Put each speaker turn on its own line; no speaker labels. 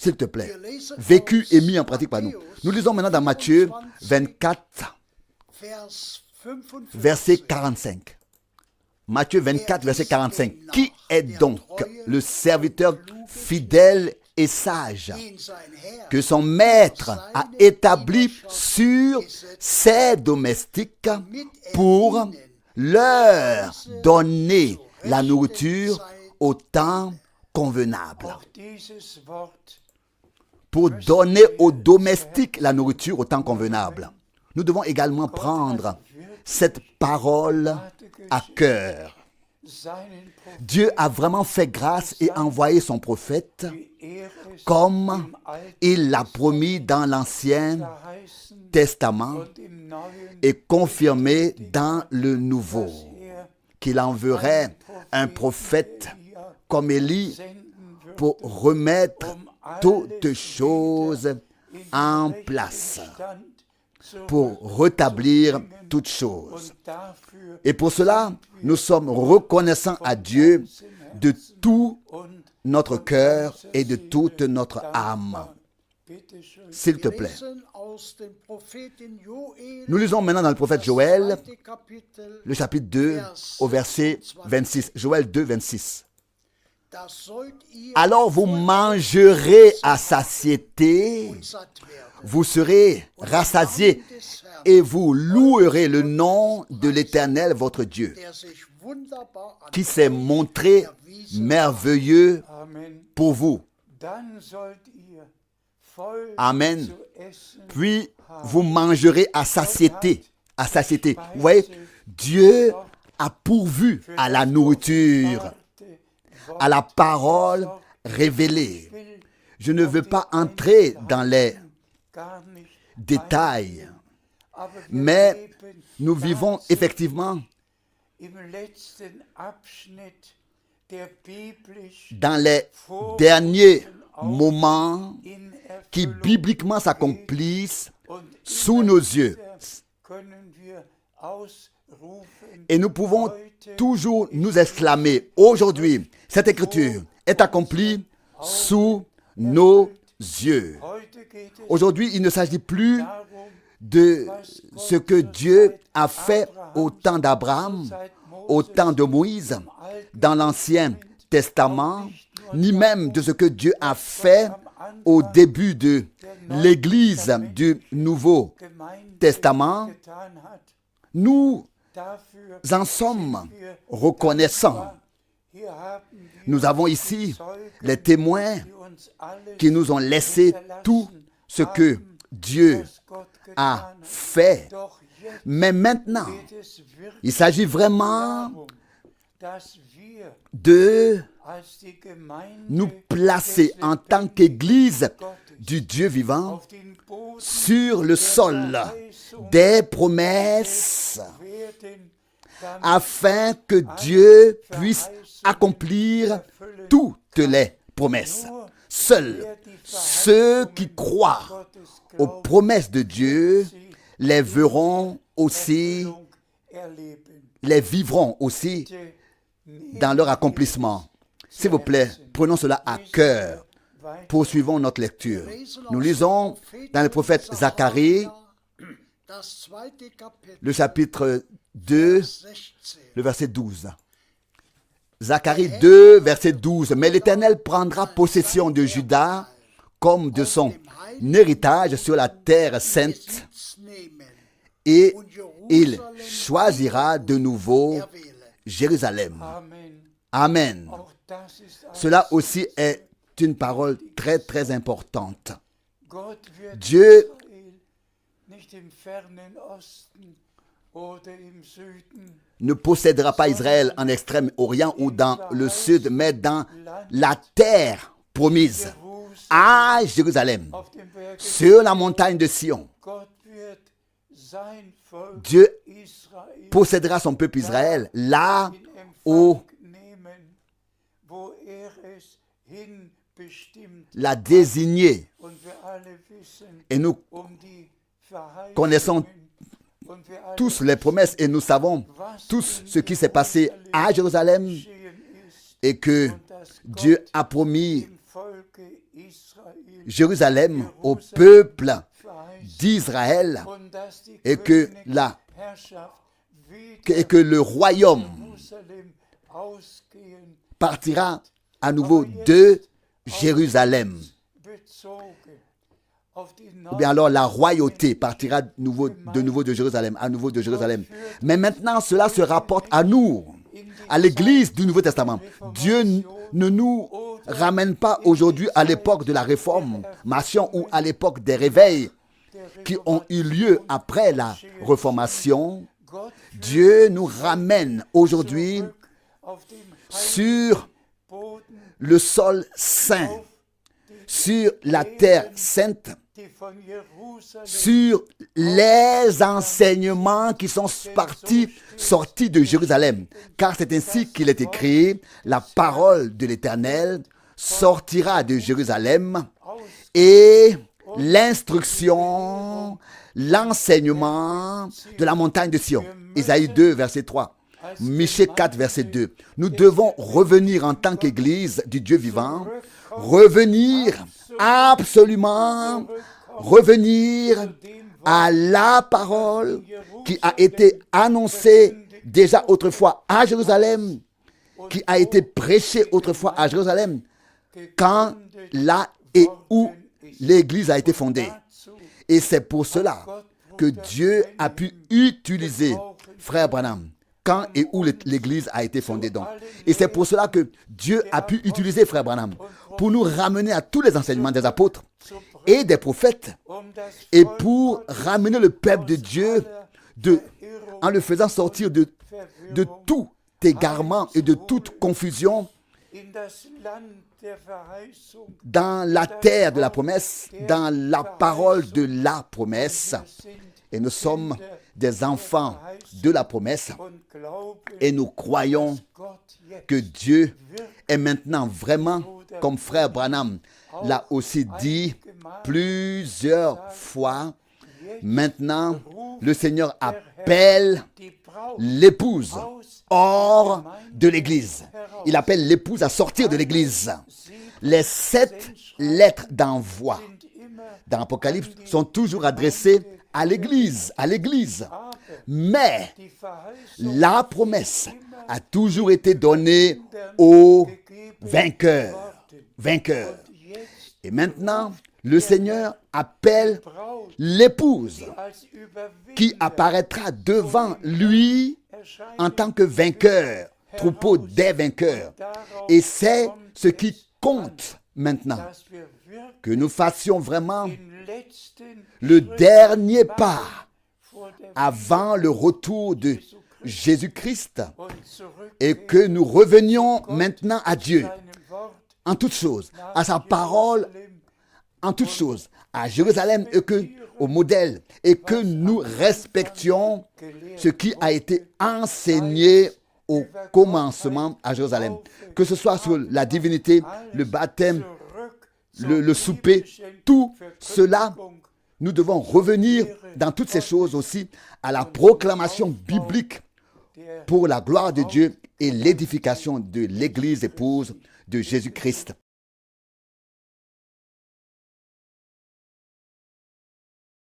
s'il te plaît, vécu et mis en pratique par nous. Nous lisons maintenant dans Matthieu 24, verset 45. Matthieu 24, verset 45. Qui est donc le serviteur fidèle et sage que son maître a établi sur ses domestiques pour leur donner la nourriture au temps convenable? Pour donner aux domestiques la nourriture au temps convenable. Nous devons également prendre cette parole à cœur. Dieu a vraiment fait grâce et envoyé son prophète comme il l'a promis dans l'Ancien Testament et confirmé dans le Nouveau, qu'il enverrait un prophète comme Élie pour remettre toutes choses en place, pour rétablir toutes choses. Et pour cela, nous sommes reconnaissants à Dieu de tout notre cœur et de toute notre âme. S'il te plaît. Nous lisons maintenant dans le prophète Joël, le chapitre 2, au verset 26. Joël 2, 26. Alors vous mangerez à satiété, vous serez rassasiés et vous louerez le nom de l'Éternel votre Dieu, qui s'est montré merveilleux pour vous. Amen. Puis vous mangerez à satiété. À satiété. Vous voyez, Dieu a pourvu à la nourriture, à la parole révélée. Je ne veux pas entrer dans les détails, mais nous vivons effectivement dans les derniers moments qui bibliquement s'accomplissent sous nos yeux. Et nous pouvons toujours nous exclamer, aujourd'hui, cette écriture est accomplie sous nos yeux. Aujourd'hui, il ne s'agit plus de ce que Dieu a fait au temps d'Abraham, au temps de Moïse, dans l'Ancien Testament, ni même de ce que Dieu a fait au début de l'Église du Nouveau Testament. Nous en sommes reconnaissants. Nous avons ici les témoins qui nous ont laissé tout ce que Dieu a fait. Mais maintenant, il s'agit vraiment de nous placer en tant qu'Église du Dieu vivant sur le sol des promesses afin que Dieu puisse accomplir toutes les promesses. Seuls ceux qui croient aux promesses de Dieu les verront aussi, les vivront aussi dans leur accomplissement. S'il vous plaît, prenons cela à cœur. Poursuivons notre lecture. Nous lisons dans le prophète Zacharie, le chapitre 2, le verset 12. Zacharie 2, verset 12. Mais l'Éternel prendra possession de Juda comme de son héritage sur la terre sainte, et il choisira de nouveau Jérusalem. Amen. Cela aussi est une parole très très importante. Dieu ne possédera pas Israël en Extrême-Orient ou dans le sud, mais dans la terre promise, à Jérusalem, sur la montagne de Sion. Dieu possédera son peuple Israël là où l'a désigné. Et nous connaissons tous les promesses et nous savons tous ce qui s'est passé à Jérusalem et que Dieu a promis Jérusalem au peuple d'Israël et que le royaume partira à nouveau de Jérusalem. Ou bien alors la royauté partira de nouveau de Jérusalem, à nouveau de Jérusalem. Mais maintenant, cela se rapporte à nous, à l'Église du Nouveau Testament. Dieu ne nous ramène pas aujourd'hui à l'époque de la Réformation ou à l'époque des réveils qui ont eu lieu après la Réformation. Dieu nous ramène aujourd'hui sur le sol saint, sur la terre sainte, sur les enseignements qui sont sortis de Jérusalem. Car c'est ainsi qu'il est écrit, la parole de l'Éternel sortira de Jérusalem et l'instruction, l'enseignement de la montagne de Sion. Isaïe 2, verset 3. Michée 4, verset 2. Nous devons revenir en tant qu'Église du Dieu vivant, revenir absolument, revenir à la parole qui a été annoncée déjà autrefois à Jérusalem, qui a été prêchée autrefois à Jérusalem, quand, là et où l'Église a été fondée. Et c'est pour cela que Dieu a pu utiliser Frère Branham quand et où l'Église a été fondée. Donc. Et c'est pour cela que Dieu a pu utiliser Frère Branham pour nous ramener à tous les enseignements des apôtres et des prophètes et pour ramener le peuple de Dieu en le faisant sortir de tout égarement et de toute confusion dans la terre de la promesse, dans la parole de la promesse. Et nous sommes des enfants de la promesse et nous croyons que Dieu est maintenant vraiment, comme Frère Branham l'a aussi dit plusieurs fois, maintenant le Seigneur appelle l'épouse hors de l'Église. Il appelle l'épouse à sortir de l'Église. Les 7 lettres d'envoi dans l'Apocalypse sont toujours adressées à l'Église, Mais la promesse a toujours été donnée aux vainqueurs. Et maintenant, le Seigneur appelle l'épouse qui apparaîtra devant lui en tant que vainqueur, troupeau des vainqueurs. Et c'est ce qui compte maintenant, que nous fassions vraiment le dernier pas avant le retour de Jésus-Christ et que nous revenions maintenant à Dieu en toutes choses, à sa parole en toutes choses, à Jérusalem et au modèle, et que nous respections ce qui a été enseigné au commencement à Jérusalem, que ce soit sur la divinité, le baptême, le souper, tout cela, nous devons revenir dans toutes ces choses aussi à la proclamation biblique pour la gloire de Dieu et l'édification de l'Église épouse de Jésus-Christ.